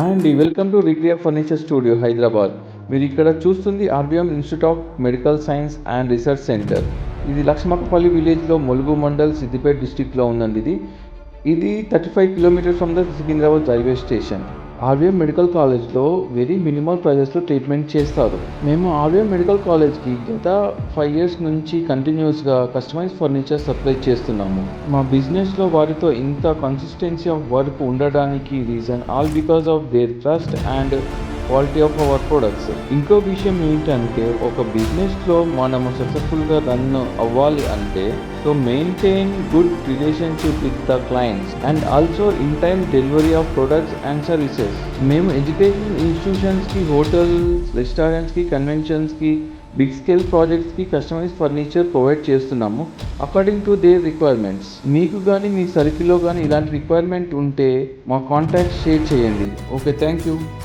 And welcome to Recrea furniture studio Hyderabad. మీరు ఇక్కడ చూస్తుంది RBM institute of medical science and research centre. ఇది లక్ష్మక్కపల్లి విలేజ్లో ములుగు మండల్ సిద్దిపేట డిస్టిక్లో ఉందండి. ఇది 35 kilometres from the Secunderabad railway station. RVM medical కాలేజ్లో వెరీ మినిమల్ ప్రైజెస్లో ట్రీట్మెంట్ చేస్తారు. మేము ఆర్వీఎం మెడికల్ కాలేజ్కి గత 5 years నుంచి కంటిన్యూస్గా కస్టమైజ్ ఫర్నిచర్ సప్లై చేస్తున్నాము. మా బిజినెస్లో వారితో ఇంత కన్సిస్టెన్సీ ఆఫ్ వర్క్ ఉండడానికి reason all because of their trust and quality of our products. ఇంకో విషయం ఏంటంటే, ఒక బిజినెస్లో మనము సక్సెస్ఫుల్గా రన్ అవ్వాలి అంటే so maintain good relationship with the clients and also in time delivery of products and services. మేము ఎడ్యుకేషన్ ఇన్స్టిట్యూషన్స్కి, హోటల్స్, రెస్టారెంట్స్కి, కన్వెన్షన్స్కి, బిగ్ స్కేల్ ప్రాజెక్ట్స్కి కస్టమైజ్ ఫర్నిచర్ ప్రొవైడ్ చేస్తున్నాము అకార్డింగ్ టు దేర్ రిక్వైర్మెంట్స్. మీకు కానీ మీ సర్కిల్లో కానీ ఇలాంటి రిక్వైర్మెంట్ ఉంటే మా కాంటాక్ట్ షేర్ చేయండి. Okay, thank you.